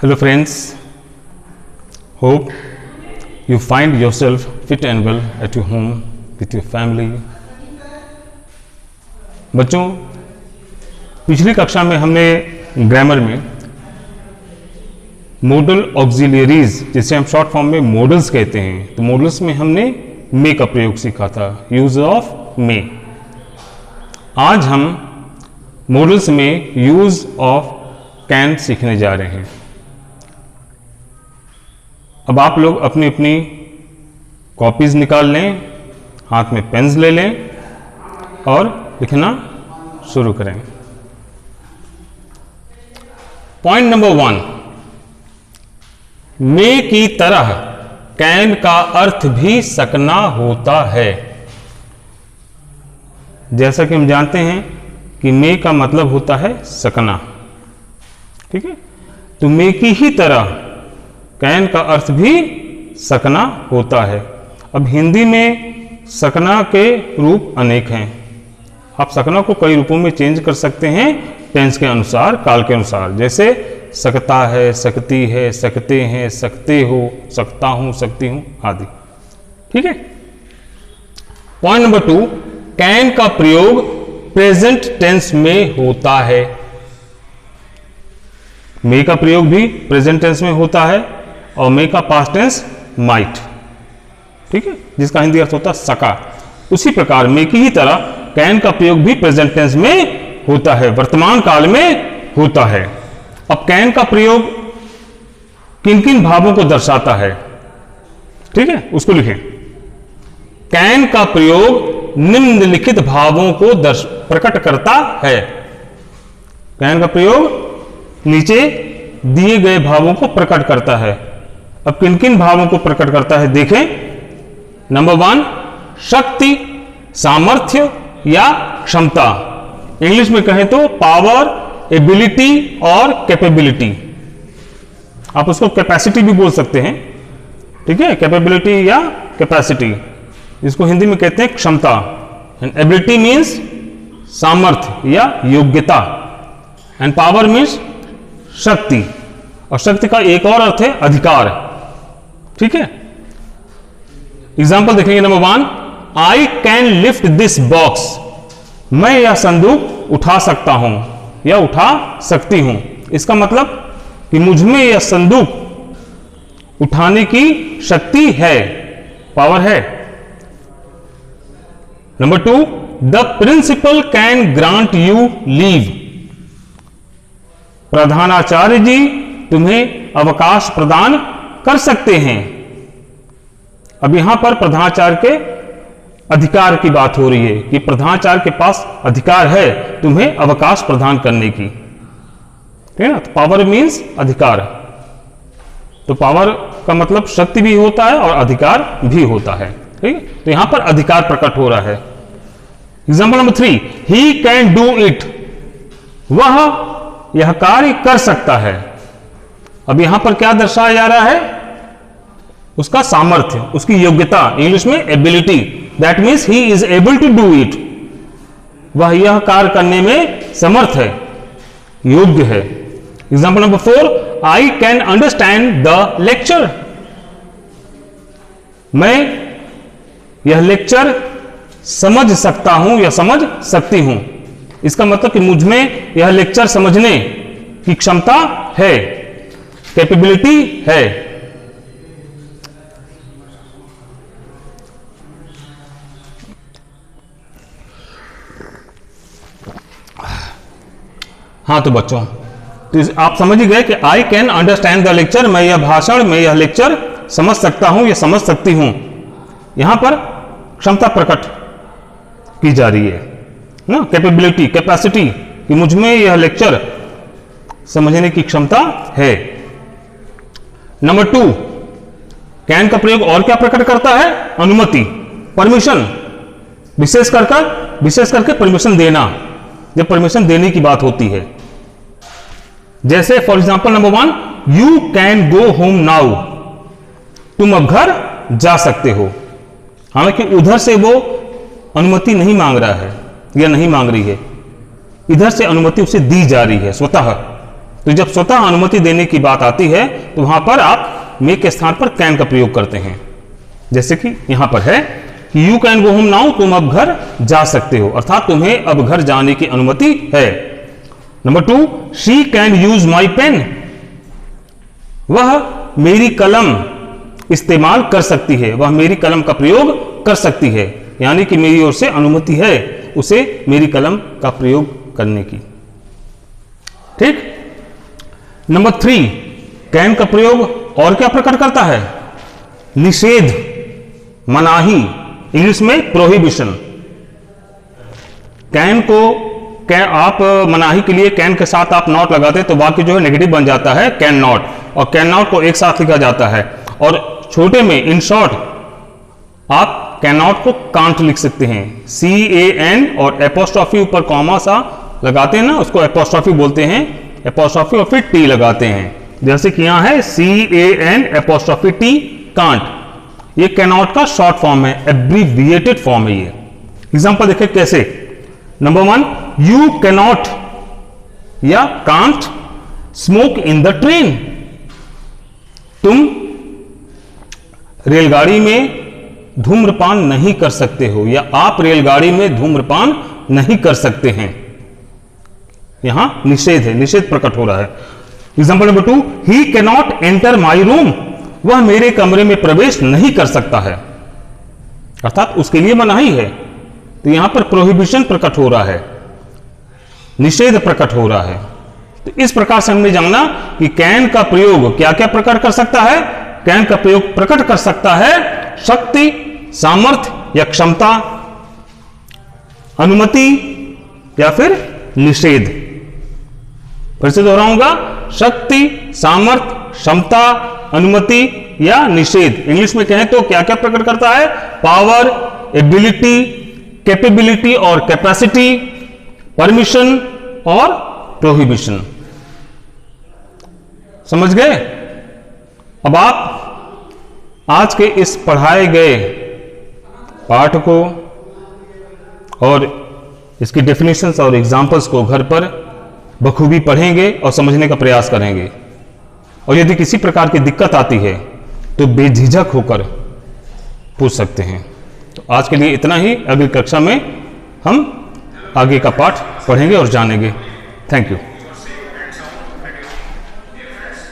Hello friends, hope you find yourself fit and well at your home with your family. बच्चों, पिछली कक्षा में हमने ग्रामर में मॉडल ऑक्सिलियरीज, जिसे हम शॉर्ट फॉर्म में मॉडल्स कहते हैं, तो मॉडल्स में हमने मे का प्रयोग सीखा था, यूज ऑफ मे। आज हम मॉडल्स में यूज ऑफ कैन सीखने जा रहे हैं। अब आप लोग अपनी अपनी कॉपीज निकाल लें, हाथ में पेन्स ले लें और लिखना शुरू करें। पॉइंट नंबर 1, मे की तरह कैन का अर्थ भी सकना होता है। जैसा कि हम जानते हैं कि मे का मतलब होता है सकना, ठीक है। तो मे की ही तरह कैन का अर्थ भी सकना होता है। अब हिंदी में सकना के रूप अनेक हैं। आप सकना को कई रूपों में चेंज कर सकते हैं टेंस के अनुसार, काल के अनुसार, जैसे सकता है, सकती है, सकते हैं, सकते हो, सकता हूं, सकती हूं आदि, ठीक है। पॉइंट नंबर 2, कैन का प्रयोग प्रेजेंट टेंस में होता है। मे का प्रयोग भी प्रेजेंट टेंस में होता है और मे का पास्ट टेंस माइट, ठीक है, जिसका हिंदी अर्थ होता है सका। उसी प्रकार मे की ही तरह कैन का प्रयोग भी प्रेजेंट टेंस में होता है, वर्तमान काल में होता है। अब कैन का प्रयोग किन किन भावों को दर्शाता है, ठीक है, उसको लिखें। कैन का प्रयोग निम्नलिखित भावों को प्रकट करता है। कैन का प्रयोग नीचे दिए गए भावों को प्रकट करता है। अब किन किन भावों को प्रकट करता है देखें। नंबर 1, शक्ति, सामर्थ्य या क्षमता। इंग्लिश में कहें तो पावर, एबिलिटी और कैपेबिलिटी। आप उसको कैपेसिटी भी बोल सकते हैं, ठीक है, कैपेबिलिटी या कैपेसिटी, जिसको हिंदी में कहते हैं क्षमता। एंड एबिलिटी मीन्स सामर्थ्य या योग्यता, एंड पावर मीन्स शक्ति, और शक्ति का एक और अर्थ है अधिकार, ठीक है। एग्जाम्पल देखेंगे। Number 1, I can lift this box. मैं यह संदूक उठा सकता हूं या उठा सकती हूं। इसका मतलब कि मुझ में यह संदूक उठाने की शक्ति है, पावर है। Number 2, the principal can grant you leave. प्रधानाचार्य जी तुम्हें अवकाश प्रदान कर सकते हैं। अब यहां पर प्रधानाचार्य के अधिकार की बात हो रही है कि प्रधानाचार्य के पास अधिकार है तुम्हें अवकाश प्रदान करने की, ठीक है ना। तो पावर मीन्स अधिकार, तो पावर का मतलब शक्ति भी होता है और अधिकार भी होता है, ठीक है। तो यहां पर अधिकार प्रकट हो रहा है। Example number 3, he can do it. वह यह कार्य कर सकता है। अब यहां पर क्या दर्शाया जा रहा है? उसका सामर्थ्य, उसकी योग्यता, इंग्लिश में ability. That means he is able to do it. वह यह कार्य करने में समर्थ है, योग्य है। Example number 4, I can understand the lecture. मैं यह लेक्चर समझ सकता हूं या समझ सकती हूं। इसका मतलब कि मुझ में यह लेक्चर समझने की क्षमता है, कैपेबिलिटी है। हाँ तो बच्चों, तो आप समझ ही गए कि आई कैन अंडरस्टैंड द लेक्चर, मैं यह भाषण, मैं यह लेक्चर समझ सकता हूं या समझ सकती हूं। यहां पर क्षमता प्रकट की जा रही है ना, कैपेबिलिटी, कैपेसिटी, कि मुझ में यह लेक्चर समझने की क्षमता है। नंबर 2, कैन का प्रयोग और क्या प्रकट करता है? अनुमति, परमिशन, विशेष करके परमिशन देना, जब परमिशन देने की बात होती है। जैसे for example number 1, you can go home now. तुम अब घर जा सकते हो। हालांकि उधर से वो अनुमति नहीं मांग रहा है या नहीं मांग रही है, इधर से अनुमति उसे दी जा रही है स्वतः, तो जब स्वतः अनुमति देने की बात आती है तो वहां पर आप मे के स्थान पर कैन का प्रयोग करते हैं। जैसे कि यहां पर है कि you can go home now, तुम अब घर जा सकते हो, अर्थात तुम्हें अब घर जाने की अनुमति है। Number 2, she can use my pen, वह मेरी कलम इस्तेमाल कर सकती है, वह मेरी कलम का प्रयोग कर सकती है, यानी कि मेरी ओर से अनुमति है उसे मेरी कलम का प्रयोग करने की। ठीक। नंबर 3, कैन का प्रयोग और क्या प्रकट करता है? निषेध, मनाही, इंग्लिश में प्रोहिबिशन। कैन को आप मनाही के लिए कैन के साथ आप नॉट लगाते तो वाक्य जो है नेगेटिव बन जाता है, कैन नॉट, और कैन नॉट को एक साथ लिखा जाता है। और छोटे में इन शॉर्ट आप कैन नॉट को कांट लिख सकते हैं, CAN, और एपोस्ट्रॉफी ऊपर कॉमा सा लगाते हैं ना, उसको एपोस्ट्रॉफी बोलते हैं, एपोस्ट्रॉफी और फिर टी लगाते हैं। जैसे कि यहां है CAN एपोस्ट्रॉफी टी, कांट। ये कैन नॉट का शॉर्ट फॉर्म है, एब्रीविएटेड फॉर्म है ये। एग्जांपल देखिए कैसे। नंबर 1, यू कैनॉट या can't smoke in the train, तुम रेलगाड़ी में धूम्रपान नहीं कर सकते हो, या आप रेलगाड़ी में धूम्रपान नहीं कर सकते हैं। यहां निषेध है, निषेध प्रकट हो रहा है। Example number 2, he cannot enter my room, वह मेरे कमरे में प्रवेश नहीं कर सकता है, अर्थात उसके लिए मनाही है। तो यहां पर प्रोहिबिशन प्रकट हो रहा है, निषेध प्रकट हो रहा है। तो इस प्रकार से हमने जाना कि कैन का प्रयोग क्या क्या प्रकट कर सकता है। कैन का प्रयोग प्रकट कर सकता है शक्ति, सामर्थ्य या क्षमता, अनुमति या फिर निषेध। फिर से दोहराऊंगा, शक्ति, सामर्थ्य, क्षमता, अनुमति या निषेध। इंग्लिश में कहें तो क्या क्या प्रकट करता है? पावर, एबिलिटी, कैपेबिलिटी और कैपेसिटी, परमिशन और प्रोहिबिशन। समझ गए? अब आप आज के इस पढ़ाए गए पाठ को और इसकी डेफिनेशंस और एग्जाम्पल्स को घर पर बखूबी पढ़ेंगे और समझने का प्रयास करेंगे। और यदि किसी प्रकार की दिक्कत आती है तो बेझिझक होकर पूछ सकते हैं। तो आज के लिए इतना ही। अगली कक्षा में हम आगे का पाठ पढ़ेंगे और जानेंगे। Thank you.